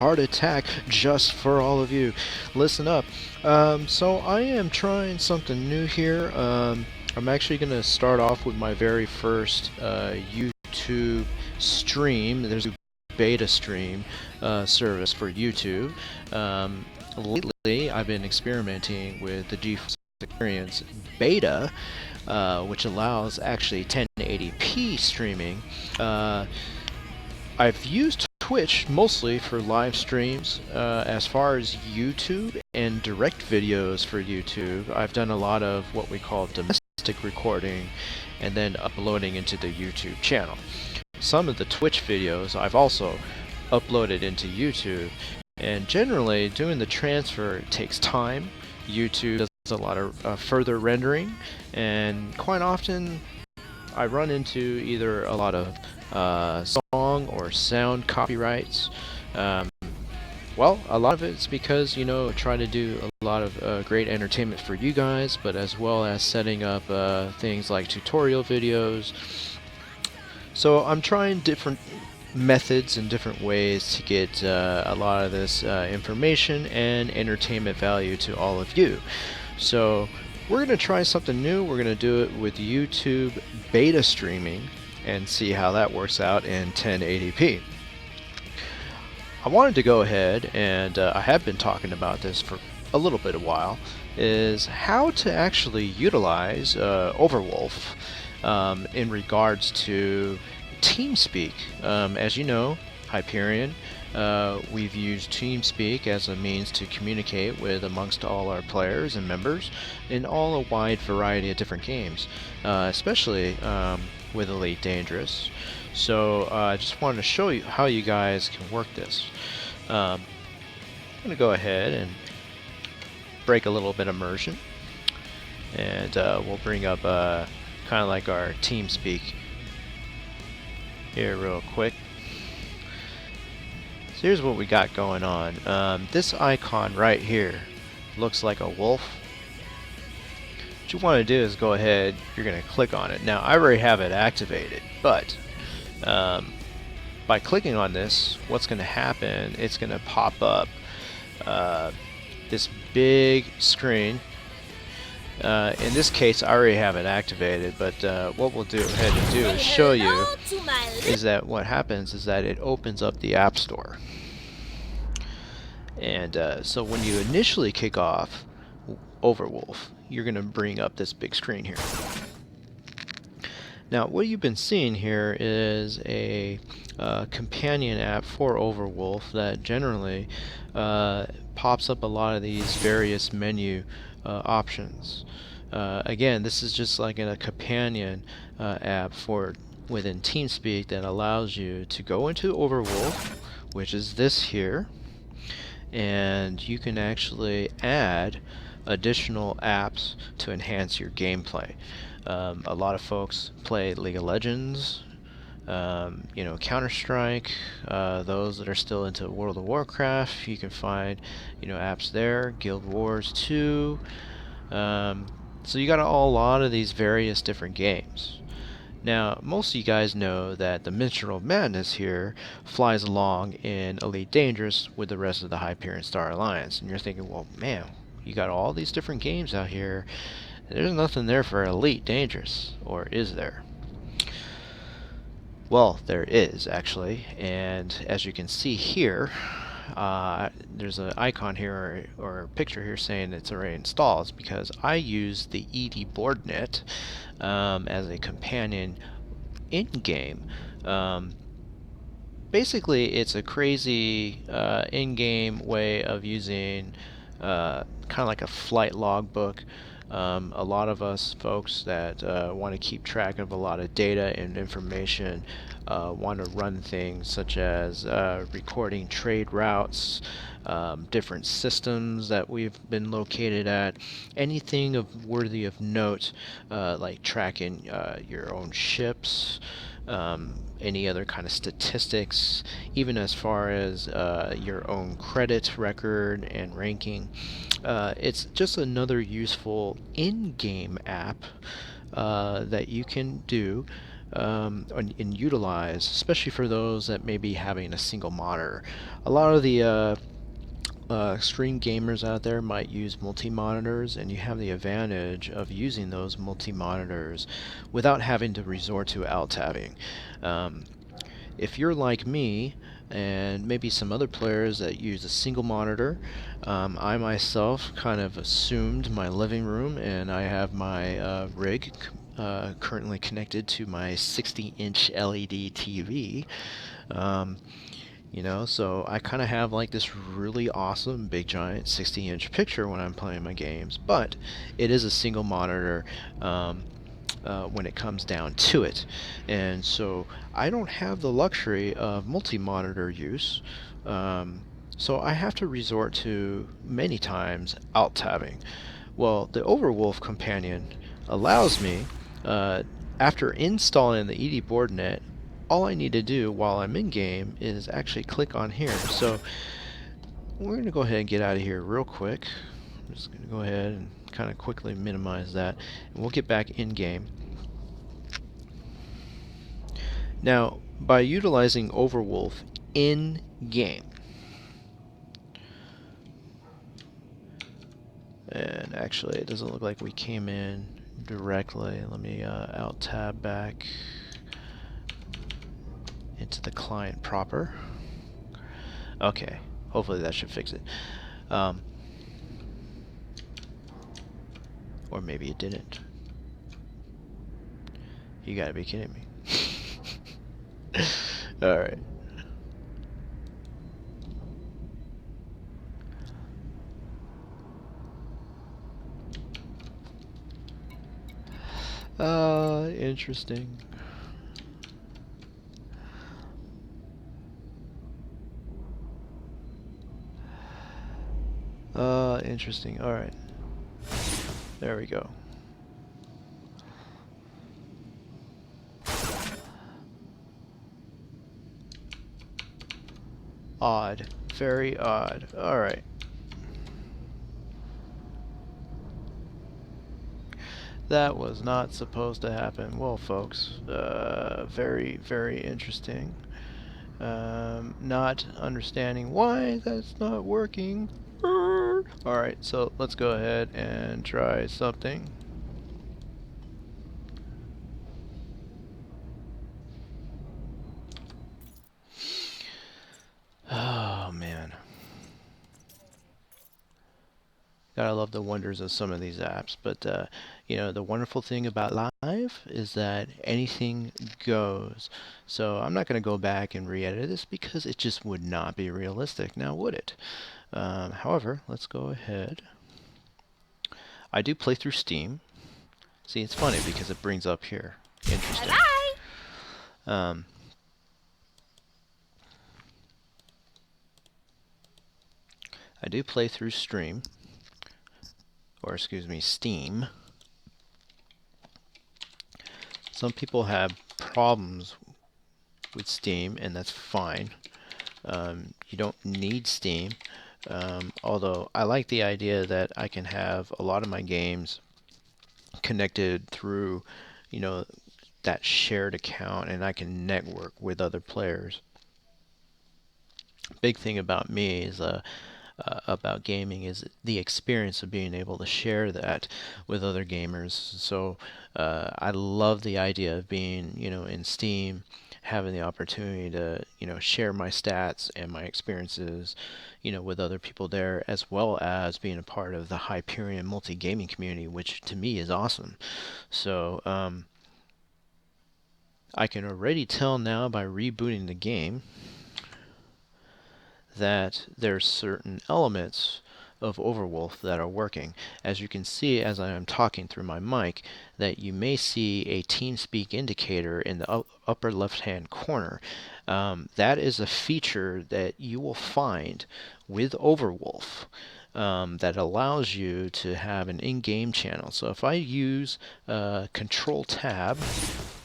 heart attack just for all of you. Listen up. So I am trying something new here. I'm actually going to start off with my very first YouTube stream. There's a beta stream service for YouTube. Lately, I've been experimenting with the GeForce Experience Beta, which allows actually 1080p streaming. I've used Twitch mostly for live streams. As far as YouTube and direct videos for YouTube, I've done a lot of what we call domestic recording and then uploading into the YouTube channel. Some of the Twitch videos I've also uploaded into YouTube, and generally doing the transfer takes time. YouTube does a lot of further rendering, and quite often I run into either a lot of song or sound copyrights. Well, a lot of it's because, try to do a lot of great entertainment for you guys, but as well as setting up things like tutorial videos. So I'm trying different methods and different ways to get a lot of this information and entertainment value to all of you. So we're going to try something new. We're going to do it with YouTube beta streaming and see how that works out in 1080p. I wanted to go ahead, and I have been talking about this for a little bit of while, is how to actually utilize Overwolf in regards to TeamSpeak. As you know, Hyperion, we've used TeamSpeak as a means to communicate with amongst all our players and members in all a wide variety of different games, especially with Elite Dangerous. So I just wanted to show you how you guys can work this. I'm going to go ahead and break a little bit of immersion, and we'll bring up kind of like our TeamSpeak here real quick. So here's what we got going on. This icon right here looks like a wolf. What you want to do is go ahead, you're going to click on it. Now I already have it activated, but by clicking on this, what's going to happen, it's going to pop up this big screen. In this case, I already have it activated, but what we'll do ahead and do is show you is that what happens is that it opens up the App Store. And so when you initially kick off Overwolf, you're going to bring up this big screen here. Now, what you've been seeing here is a companion app for Overwolf that generally pops up a lot of these various menu options. Again, this is just like a companion app for within TeamSpeak that allows you to go into Overwolf, which is this here, and you can actually add additional apps to enhance your gameplay. A lot of folks play League of Legends, Counter-Strike, those that are still into World of Warcraft, you can find, apps there, Guild Wars 2, so you got a lot of these various different games. Now, most of you guys know that the Minstrel Madness here flies along in Elite Dangerous with the rest of the Hyperion Star Alliance, and you're thinking, well, man, you got all these different games out here. There's nothing there for Elite Dangerous, or is there? Well, there is actually, and as you can see here, there's an icon here or a picture here saying it's already installed. It's because I use the ED BoardNet as a companion in-game. Basically, it's a crazy in-game way of using kind of like a flight logbook. A lot of us folks that want to keep track of a lot of data and information want to run things such as recording trade routes, different systems that we've been located at, anything worthy of note, like tracking your own ships, any other kind of statistics, even as far as your own credit record and ranking. It's just another useful in-game app that you can do and utilize, especially for those that may be having a single monitor. A lot of the extreme gamers out there might use multi-monitors, and you have the advantage of using those multi-monitors without having to resort to alt-tabbing. If you're like me, and maybe some other players that use a single monitor, I myself kind of assumed my living room, and I have my rig currently connected to my 60-inch LED TV. Um, so I kind of have like this really awesome big giant 60-inch picture when I'm playing my games, but it is a single monitor when it comes down to it. And so I don't have the luxury of multi-monitor use. So I have to resort to many times alt-tabbing. Well, the Overwolf companion allows me, uh, after installing the ED BoardNet, all I need to do while I'm in game is actually click on here. So we're going to go ahead and get out of here real quick. I'm just going to go ahead and kind of quickly minimize that, and we'll get back in game. Now, by utilizing Overwolf in game, and actually it doesn't look like we came in directly. Let me alt tab back into the client proper. Okay, hopefully that should fix it. Or maybe it didn't. You gotta be kidding me. Alright. Interesting. Interesting. Alright. There we go. Odd. Very odd. Alright. That was not supposed to happen. Well, folks, very, very interesting. Not understanding why that's not working. Alright, so let's go ahead and try something. Oh, man. Gotta love the wonders of some of these apps, but the wonderful thing about live is that anything goes. So I'm not going to go back and re-edit this because it just would not be realistic, now would it? However, let's go ahead. I do play through Steam. See, it's funny because it brings up here. Interesting. I do play through Steam. Some people have problems with Steam, and that's fine. You don't need Steam, although I like the idea that I can have a lot of my games connected through, that shared account, and I can network with other players. Big thing about me is about gaming is the experience of being able to share that with other gamers. So I love the idea of being, in Steam, having the opportunity to, share my stats and my experiences, with other people there, as well as being a part of the Hyperion multi-gaming community, which to me is awesome. So I can already tell now by rebooting the game that there's certain elements of Overwolf that are working. As you can see as I am talking through my mic, that you may see a TeamSpeak indicator in the upper left hand corner. That is a feature that you will find with Overwolf that allows you to have an in-game channel. So if I use Control Tab,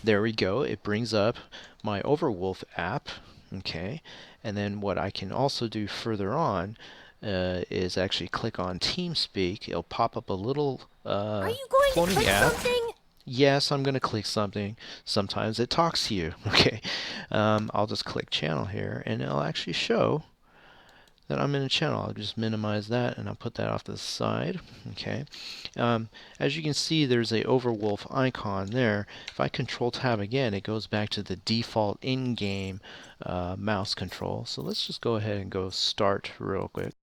there we go, it brings up my Overwolf app. Okay, and then what I can also do further on is actually click on TeamSpeak. It'll pop up a little Are you going to floating click app. something? Yes, I'm going to click something. Sometimes it talks to you. Okay, I'll just click channel here, and it'll actually show that I'm in a channel. I'll just minimize that, and I'll put that off to the side. Okay. As you can see, there's a Overwolf icon there. If I Control Tab again, it goes back to the default in-game mouse control. So let's just go ahead and go start real quick.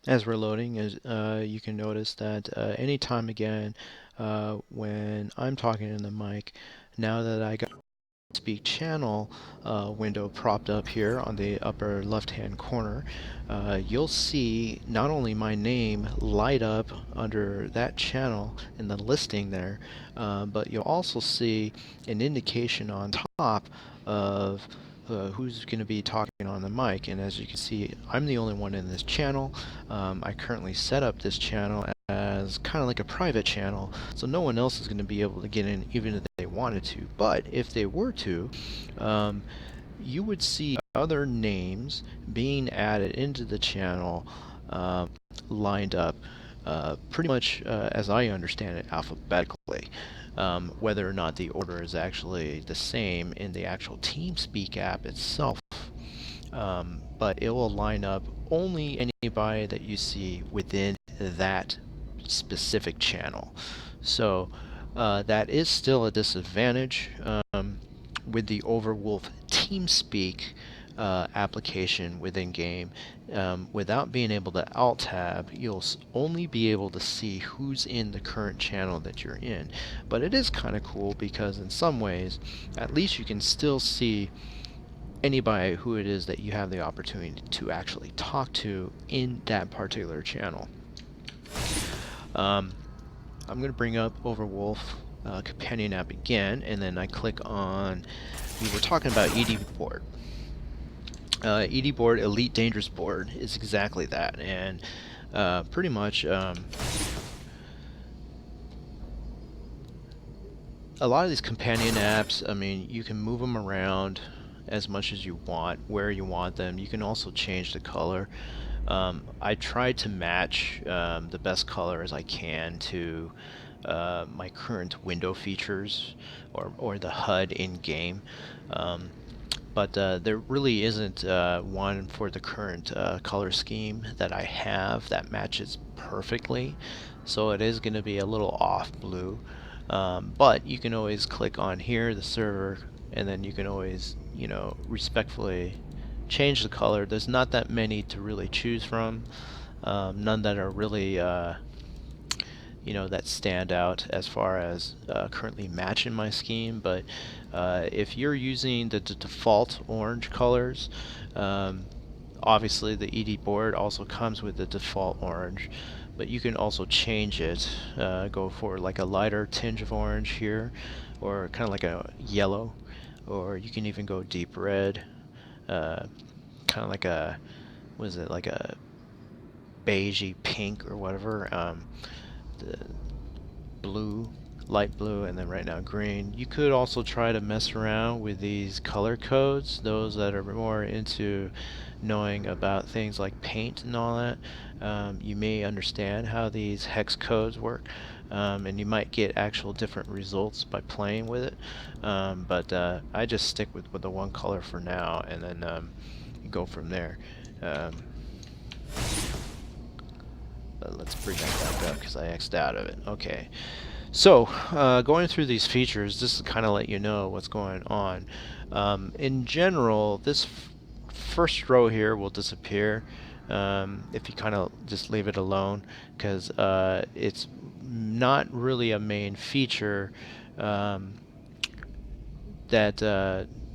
As we're loading, you can notice that anytime again when I'm talking in the mic, now that I got Speak channel window propped up here on the upper left hand corner, you'll see not only my name light up under that channel in the listing there, but you'll also see an indication on top of who's going to be talking on the mic. And as you can see, I'm the only one in this channel. I currently set up this channel as kind of like a private channel, so no one else is going to be able to get in even if they wanted to. But if they were to, you would see other names being added into the channel lined up pretty much as I understand it, alphabetically. Whether or not the order is actually the same in the actual TeamSpeak app itself, but it will line up only anybody that you see within that specific channel. So that is still a disadvantage with the Overwolf TeamSpeak application within game. Without being able to alt tab, you'll only be able to see who's in the current channel that you're in. But it is kind of cool because in some ways, at least you can still see anybody who it is that you have the opportunity to actually talk to in that particular channel. I'm going to bring up Overwolf companion app again, and then I click on, we were talking about ED board. ED board, Elite Dangerous board, is exactly that, and pretty much a lot of these companion apps, I mean, you can move them around as much as you want, where you want them. You can also change the color. I try to match the best color as I can to my current window features or the HUD in game. But there really isn't one for the current color scheme that I have that matches perfectly. So it is going to be a little off blue. But you can always click on here, the server, and then you can always, respectfully change the color. There's not that many to really choose from. None that are really, that stand out as far as currently matching my scheme. But if you're using the default orange colors, obviously the ED board also comes with the default orange, but you can also change it, go for like a lighter tinge of orange here, or kind of like a yellow, or you can even go deep red, kind of like a, what is it, like a beigey pink or whatever, the blue, light blue, and then right now green. You could also try to mess around with these color codes, those that are more into knowing about things like paint and all that. You may understand how these hex codes work, and you might get actual different results by playing with it. But I just stick with the one color for now, and then go from there. But let's bring that back up because I X'd out of it. Okay. So, going through these features, just to kind of let you know what's going on. In general, this first row here will disappear if you kind of just leave it alone, because it's not really a main feature that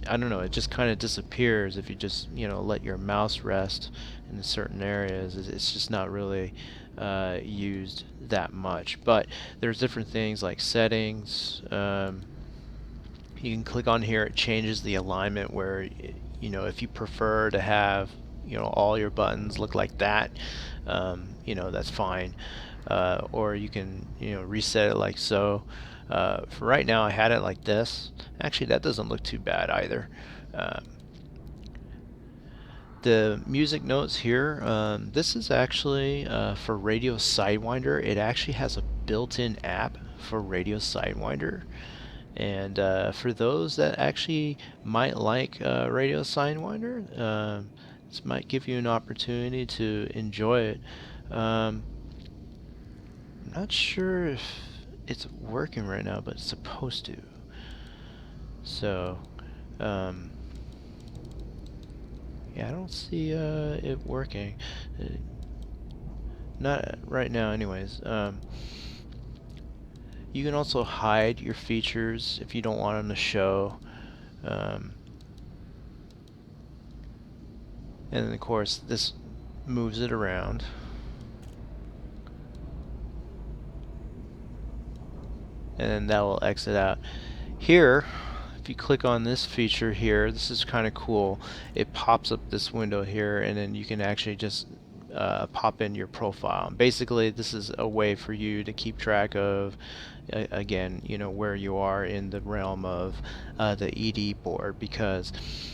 I don't know, it just kind of disappears if you just let your mouse rest in certain areas. It's just not really used that much. But there's different things like settings. You can click on here, it changes the alignment where if you prefer to have all your buttons look like that, that's fine. or you can reset it like so. For right now, I had it like this. Actually, that doesn't look too bad either. The music notes here, this is actually for Radio Sidewinder. It actually has a built-in app for Radio Sidewinder. And for those that actually might like Radio Sidewinder, this might give you an opportunity to enjoy it. I'm not sure if it's working right now, but it's supposed to. So, yeah, I don't see it working. Not right now, anyways. You can also hide your features if you don't want them to show. And then, of course, this moves it around. And then that will exit out. Here, if you click on this feature here, this is kind of cool. It pops up this window here, and then you can actually just pop in your profile. Basically, this is a way for you to keep track of, again, where you are in the realm of the ED board, because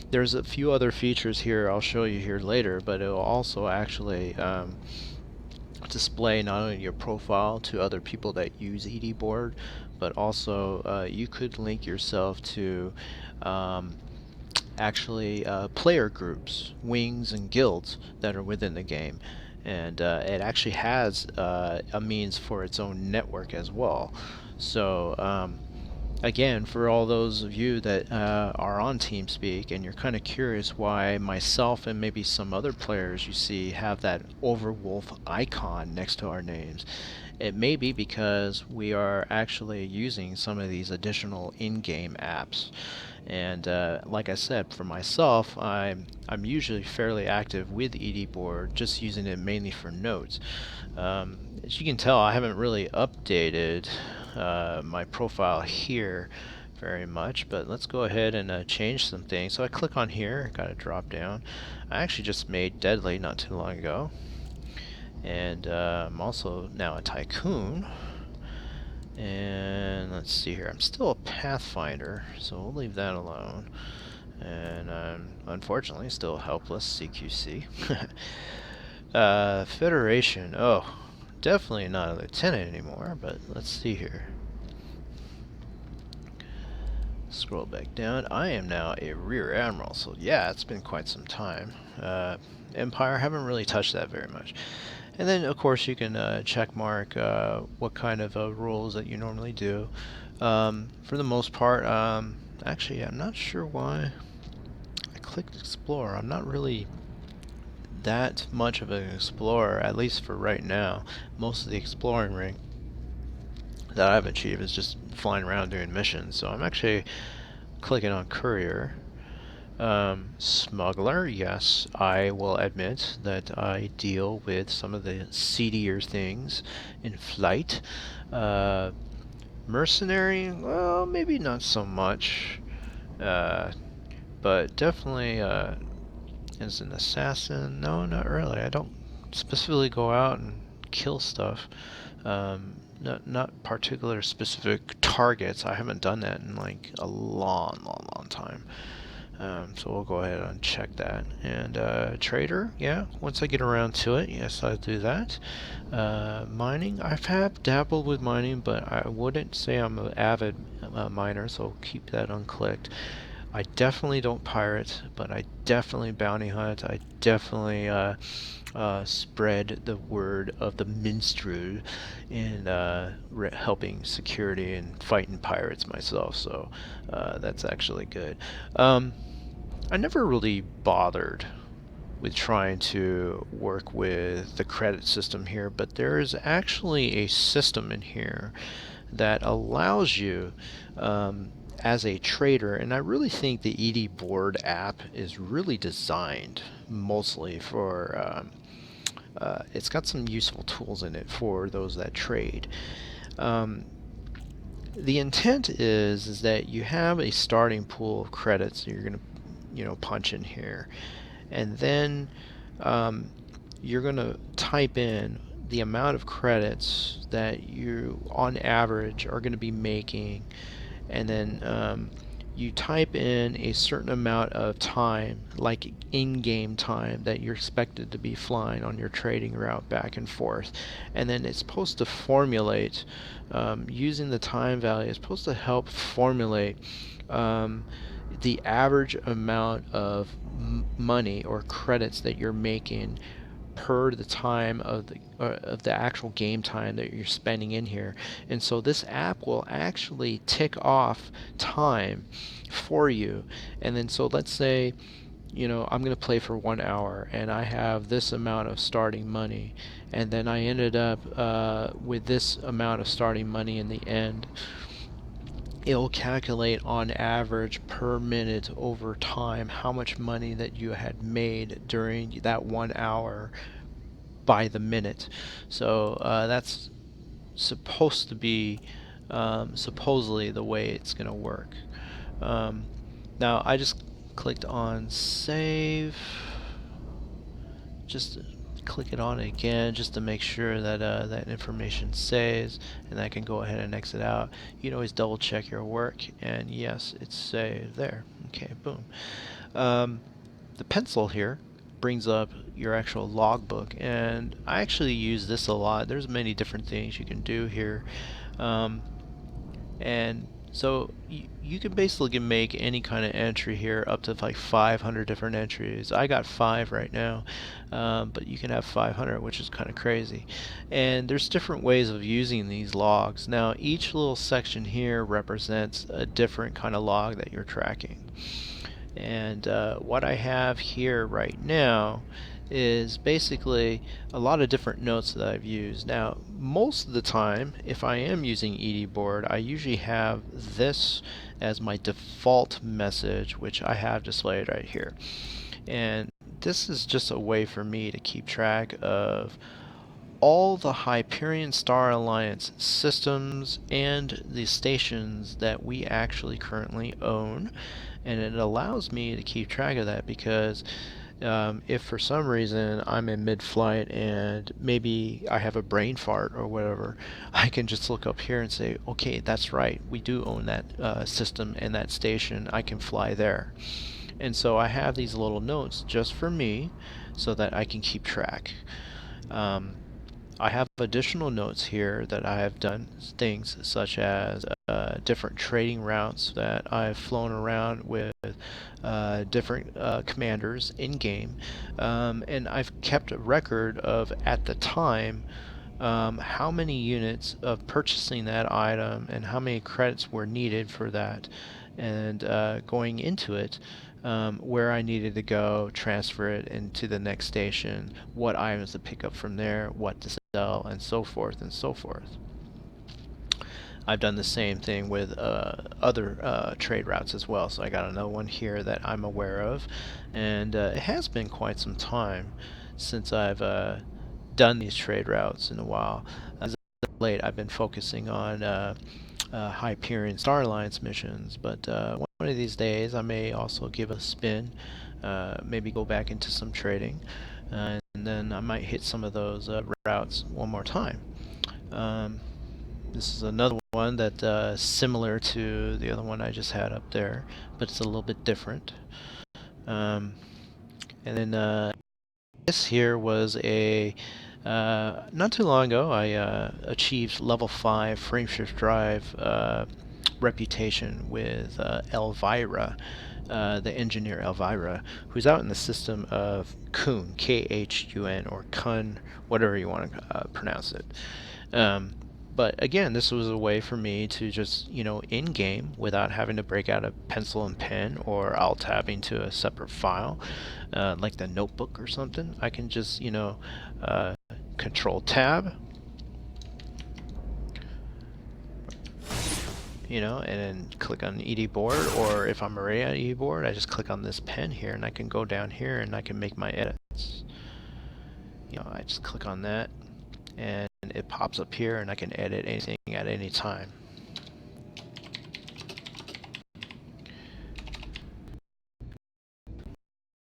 there's a few other features here I'll show you here later, but it will also actually display not only your profile to other people that use ED board, but also you could link yourself to actually player groups, wings, and guilds that are within the game. And it actually has a means for its own network as well. So again, for all those of you that are on TeamSpeak and you're kind of curious why myself and maybe some other players you see have that Overwolf icon next to our names, it may be because we are actually using some of these additional in-game apps. And like I said, for myself, I'm usually fairly active with ED board, just using it mainly for notes. As you can tell, I haven't really updated my profile here very much, but let's go ahead and change some things. So I click on here, got a drop down. I actually just made Deadly not too long ago, and I'm also now a Tycoon. And let's see here, I'm still a Pathfinder, so we'll leave that alone. And I'm unfortunately still helpless CQC. Federation, oh, definitely not a lieutenant anymore, but let's see here. Scroll back down. I am now a rear admiral, so yeah, it's been quite some time. Empire, haven't really touched that very much. And then, of course, you can check mark what kind of rules that you normally do. For the most part, actually, I'm not sure why I clicked Explore. I'm not really that much of an explorer, at least for right now. Most of the exploring ring that I've achieved is just flying around doing missions. So I'm actually clicking on Courier. Smuggler, yes, I will admit that I deal with some of the seedier things in flight. Mercenary, well, maybe not so much, but definitely as an assassin, no, not really. I don't specifically go out and kill stuff. Not particular specific targets. I haven't done that in like a long time. So we'll go ahead and check that. And trader, yeah, once I get around to it, yes, I'll do that. Mining, I've dabbled with mining, but I wouldn't say I'm an avid miner, so I'll keep that unclicked. I definitely don't pirate, but I definitely bounty hunt. I definitely spread the word of the minstrel in helping security and fighting pirates myself, so that's actually good. I never really bothered with trying to work with the credit system here, but there is actually a system in here that allows you as a trader, and I really think the ED board app is really designed mostly for it's got some useful tools in it for those that trade. The intent is that you have a starting pool of credits that you're going to punch in here, and then you're going to type in the amount of credits that you on average are going to be making, and then you type in a certain amount of time, like in-game time, that you're expected to be flying on your trading route back and forth, and then it's supposed to formulate, using the time value, it's supposed to help formulate the average amount of money or credits that you're making per the time of the actual game time that you're spending in here. And so this app will actually tick off time for you. And then so let's say, I'm going to play for 1 hour and I have this amount of starting money, and then I ended up with this amount of starting money in the end. It'll calculate on average per minute over time how much money that you had made during that 1 hour by the minute. So that's supposed to be supposedly the way it's going to work. Now I just clicked on save, just click it on again just to make sure that that information saves, and I can go ahead and exit out. You can always double check your work, and yes, it's saved there. Okay, boom. The pencil here brings up your actual logbook, and I actually use this a lot. There's many different things you can do here, and so you can basically make any kind of entry here, up to like 500 different entries. I got 5 right now, but you can have 500, which is kind of crazy. And there's different ways of using these logs. Now each little section here represents a different kind of log that you're tracking. And what I have here right now is basically a lot of different notes that I've used. Now, most of the time, if I am using EDBoard, I usually have this as my default message, which I have displayed right here. And this is just a way for me to keep track of all the Hyperion Star Alliance systems and the stations that we actually currently own. And it allows me to keep track of that because if for some reason I'm in mid-flight and maybe I have a brain fart or whatever, I can just look up here and say, okay, that's right, we do own that system and that station, I can fly there. And so I have these little notes just for me so that I can keep track. I have additional notes here that I have done things such as different trading routes that I've flown around with different commanders in game, and I've kept a record of, at the time, how many units of purchasing that item and how many credits were needed for that, and going into it, where I needed to go, transfer it into the next station, what items to pick up from there, what to sell, and so forth and so forth. I've done the same thing with other trade routes as well, so I got another one here that I'm aware of, and it has been quite some time since I've done these trade routes in a while. As of late, I've been focusing on Hyperion Star Alliance missions, but one of these days I may also give a spin, maybe go back into some trading, and then I might hit some of those routes one more time. This is another one that similar to the other one I just had up there, but it's a little bit different. And then this here was a not too long ago I achieved level 5 frameshift drive reputation with Elvira, the engineer Elvira, who's out in the system of Khun, Khun, or Kun, whatever you want to pronounce it. But again, this was a way for me to just, in game, without having to break out a pencil and pen or alt tabbing to a separate file, like the notebook or something. I can just, control tab, and then click on EDBoard, or if I'm already at EDBoard, I just click on this pen here, and I can go down here and I can make my edits. I just click on that, and it pops up here, and I can edit anything at any time.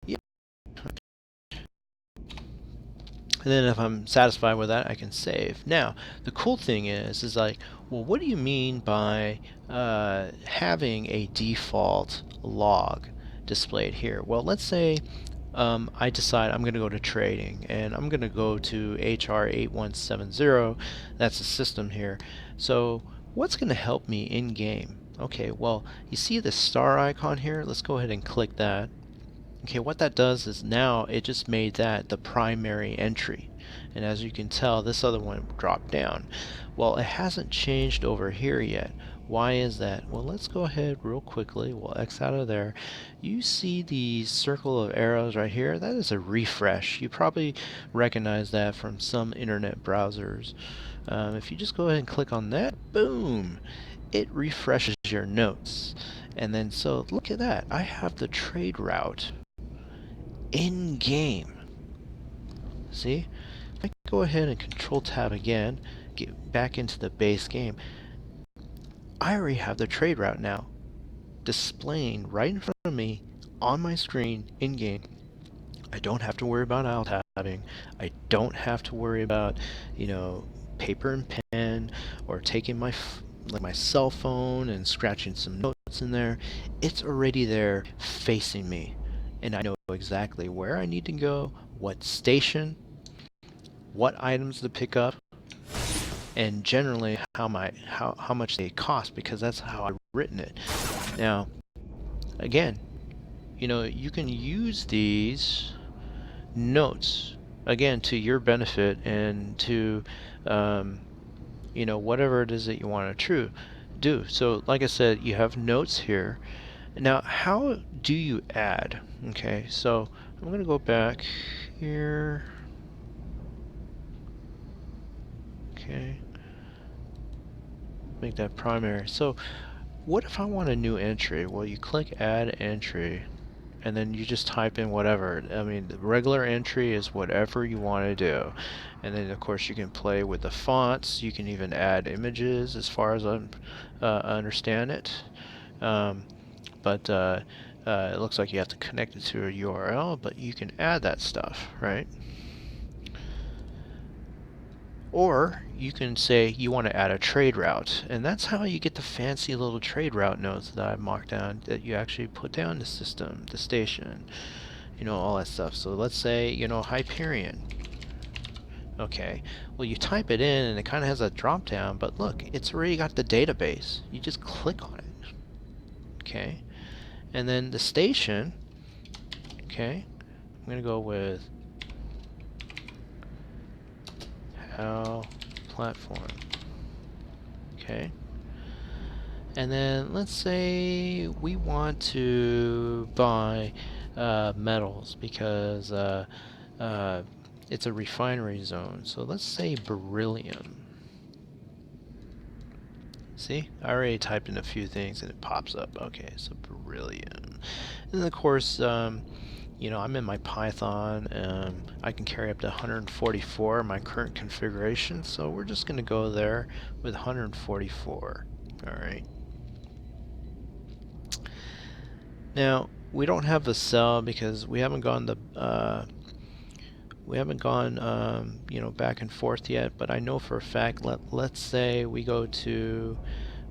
Yeah. And then if I'm satisfied with that, I can save. Now, the cool thing is like, well, what do you mean by having a default log displayed here? Well, let's say I decide I'm going to go to trading, and I'm going to go to HR8170. That's the system here. So what's going to help me in game? Okay, well, you see the star icon here? Let's go ahead and click that. Okay, what that does is now it just made that the primary entry. And as you can tell, this other one dropped down. Well, it hasn't changed over here yet. Why is that? Well, let's go ahead real quickly. We'll X out of there. You see the circle of arrows right here? That is a refresh. You probably recognize that from some internet browsers. If you just go ahead and click on that, boom, it refreshes your notes. And then so look at that. I have the trade route in game. See? I can go ahead and control tab again, get back into the base game. I already have the trade route now displaying right in front of me on my screen in game. I don't have to worry about alt tabbing. I don't have to worry about, paper and pen or taking my my cell phone and scratching some notes in there. It's already there facing me, and I know exactly where I need to go, what station, what items to pick up, and generally how much they cost, because that's how I've written it. Now, again, you can use these notes again to your benefit and to whatever it is that you want to do. So like I said, you have notes here. Now, how do you add? Okay, so I'm going to go back here. Okay, make that primary. So what if I want a new entry? Well, you click add entry, and then you just type in whatever. I mean, the regular entry is whatever you want to do. And then, of course, you can play with the fonts. You can even add images, as far as I understand it. But it looks like you have to connect it to a URL, but you can add that stuff, right? Or you can say you want to add a trade route, and that's how you get the fancy little trade route nodes that I've marked down, that you actually put down the system, the station, all that stuff. So let's say, Hyperion. Okay, well, you type it in and it kind of has a drop down, but look, it's already got the database. You just click on it. Okay, and then the station, okay, I'm going to go with how platform. Okay, and then let's say we want to buy metals because it's a refinery zone. So let's say beryllium. See, I already typed in a few things and it pops up. Okay, so beryllium. And then of course, I'm in my Python. I can carry up to 144 in my current configuration, so we're just going to go there with 144. All right. Now, we don't have the cell because we haven't gone back and forth yet, but I know for a fact, let's say we go to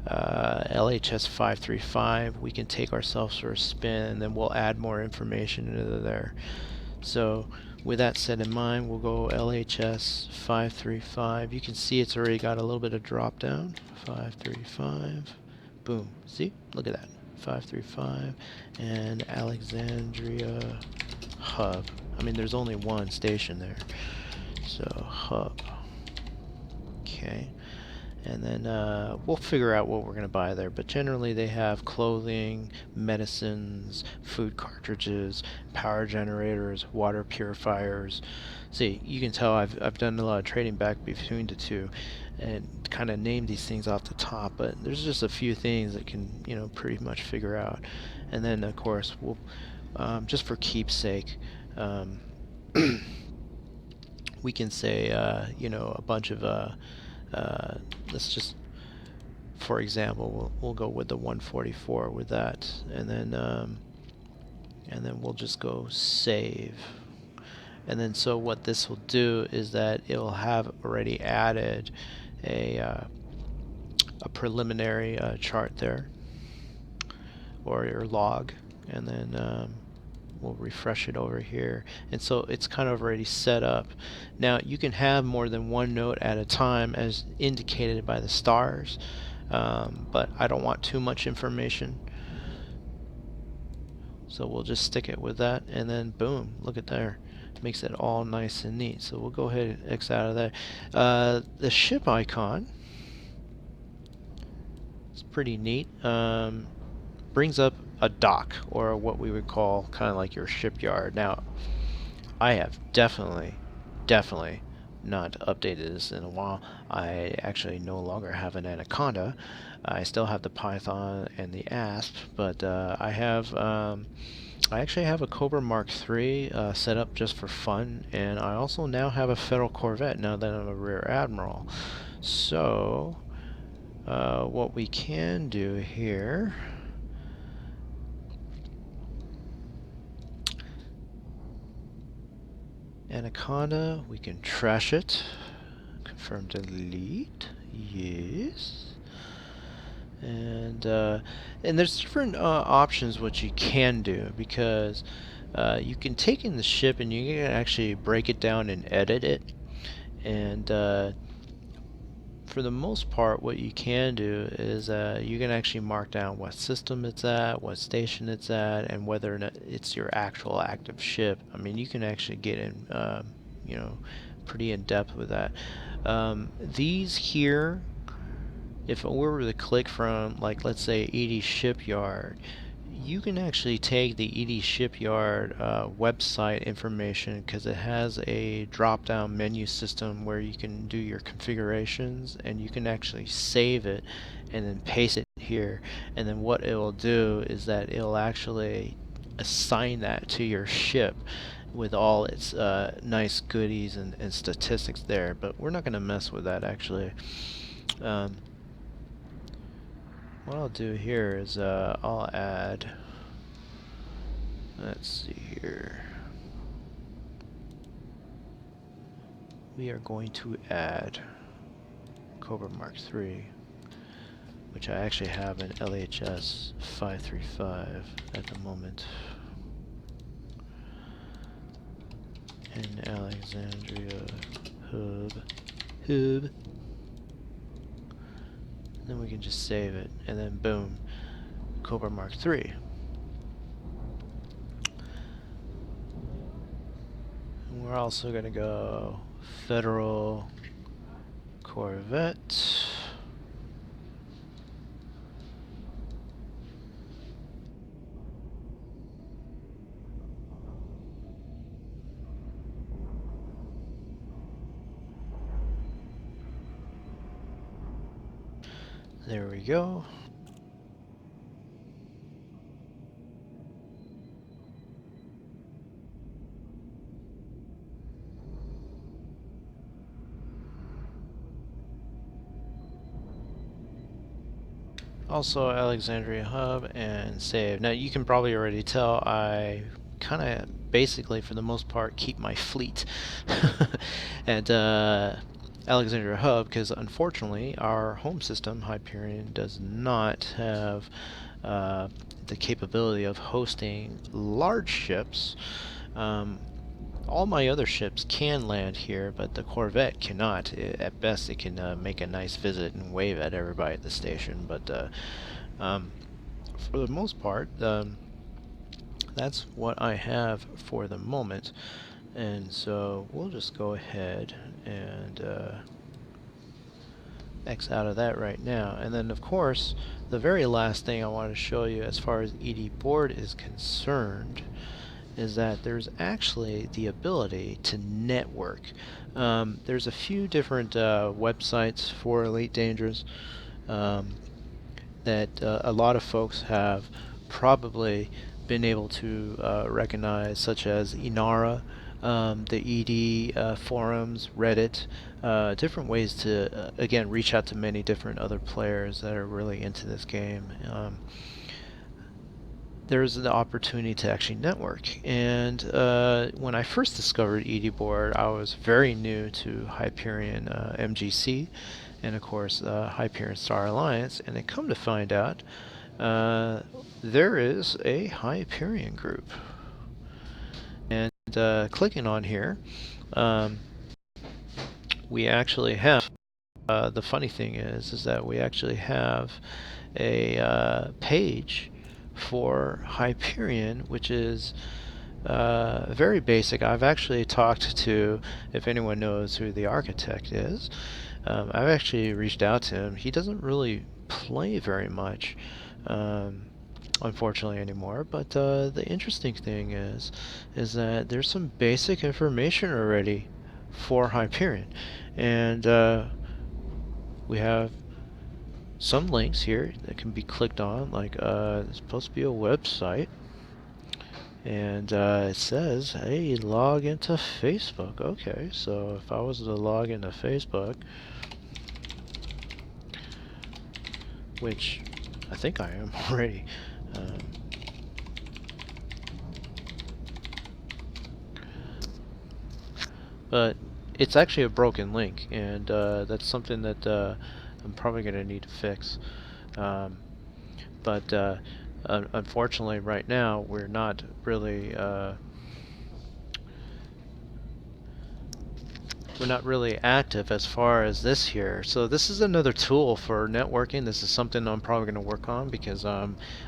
LHS 535, we can take ourselves for a spin, and then we'll add more information into there. So with that set in mind, we'll go LHS 535. You can see it's already got a little bit of drop down. 535. Boom. See? Look at that. 535 and Alexandria Hub. I mean, there's only one station there. So, hub. Okay. And then we'll figure out what we're going to buy there. But generally, they have clothing, medicines, food cartridges, power generators, water purifiers. See, you can tell I've done a lot of trading back between the two and kind of named these things off the top. But there's just a few things that can, pretty much figure out. And then, of course, we'll just for keepsake, we can say, a bunch of, let's just, for example, we'll go with the 144 with that, and then we'll just go save. And then so what this will do is that it will have already added a preliminary chart there, or your log, and then we'll refresh it over here, and so it's kind of already set up. Now you can have more than one node at a time as indicated by the stars, but I don't want too much information, so we'll just stick it with that, and then boom, look at there, makes it all nice and neat. So we'll go ahead and X out of there. The ship icon, it's pretty neat. Brings up a dock, or what we would call kind of like your shipyard. Now, I have definitely not updated this in a while. I actually no longer have an Anaconda. I still have the Python and the Asp, but I actually have a Cobra Mark III set up just for fun, and I also now have a Federal Corvette now that I'm a Rear Admiral. So, what we can do here, Anaconda, we can trash it. Confirm delete. Yes. And there's different options what you can do, because you can take in the ship and you can actually break it down and edit it. And for the most part, what you can do is you can actually mark down what system it's at, what station it's at, and whether or not it's your actual active ship. I mean, you can actually get in, you know, pretty in depth with that. These here, if we were to click from, like, let's say ED Shipyard, you can actually take the ED Shipyard website information, because it has a drop-down menu system where you can do your configurations, and you can actually save it and then paste it here. And then what it will do is that it'll actually assign that to your ship with all its nice goodies and statistics there. But we're not going to mess with that, actually. What I'll do here is I'll add, let's see here, we are going to add Cobra Mark III, which I actually have an LHS 535 at the moment, in Alexandria hub. Then we can just save it, and then boom, Cobra Mark III. And we're also going to go Federal Corvette. There we go. Also Alexandria Hub and save. Now you can probably already tell I kind of basically for the most part keep my fleet at Alexandria Hub, because unfortunately our home system, Hyperion, does not have the capability of hosting large ships. All my other ships can land here, but the Corvette cannot. At best, it can make a nice visit and wave at everybody at the station, but for the most part, that's what I have for the moment. And so we'll just go ahead and X out of that right now. And then, of course, the very last thing I want to show you as far as ED board is concerned is that there's actually the ability to network. There's a few different websites for Elite Dangerous that a lot of folks have probably been able to recognize, such as Inara, the ED forums, Reddit, different ways to, again, reach out to many different other players that are really into this game. there's the opportunity to actually network. And when I first discovered EDBoard, I was very new to Hyperion MGC, and of course Hyperion Star Alliance. And I come to find out there is a Hyperion group. And clicking on here, we actually have. The funny thing is that we actually have a page for Hyperion, which is very basic. I've actually talked to, if anyone knows who the architect is, I've actually reached out to him. He doesn't really play very much, unfortunately, anymore. But the interesting thing is that there's some basic information already for Hyperion, and we have some links here that can be clicked on, like it's supposed to be a website, and it says, hey, log into Facebook. Okay, so if I was to log into Facebook, which I think I am already, but it's actually a broken link, and that's something that I'm probably going to need to fix. But unfortunately, right now, we're not really active as far as this here. So this is another tool for networking. This is something I'm probably going to work on, because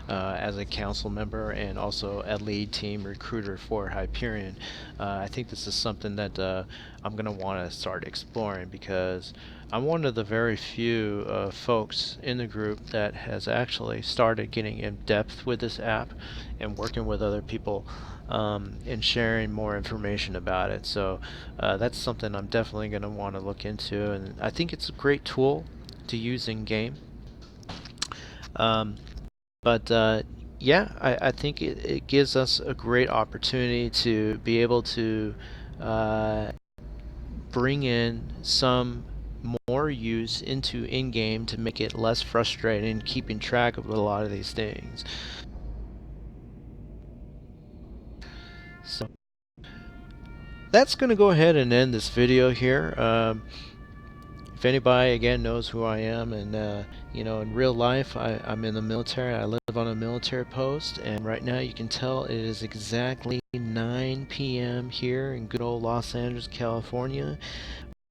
as a council member and also a lead team recruiter for Hyperion, I think this is something that I'm going to want to start exploring, because I'm one of the very few folks in the group that has actually started getting in depth with this app and working with other people and sharing more information about it. So that's something I'm definitely going to want to look into, and I think it's a great tool to use in game. But yeah, I think it gives us a great opportunity to be able to bring in some more use into in-game to make it less frustrating keeping track of a lot of these things. So that's going to go ahead and end this video here. If anybody again knows who I am, and you know, in real life I'm in the military. I live on a military post, and right now you can tell it is exactly 9 p.m. here in good old Los Angeles, California.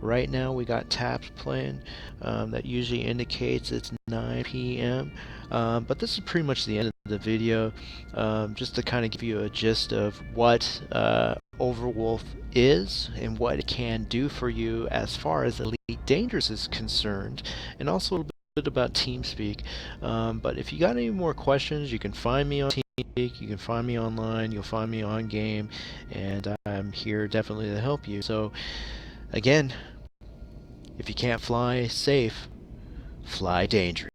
Right now we got taps playing that usually indicates it's 9 p.m. But this is pretty much the end of the video, just to kind of give you a gist of what Overwolf is and what it can do for you as far as Elite Dangerous is concerned, and also a little bit about TeamSpeak. But if you got any more questions, you can find me on TeamSpeak, you can find me online, you'll find me on game, and I'm here definitely to help you. So again, if you can't fly safe, fly dangerous.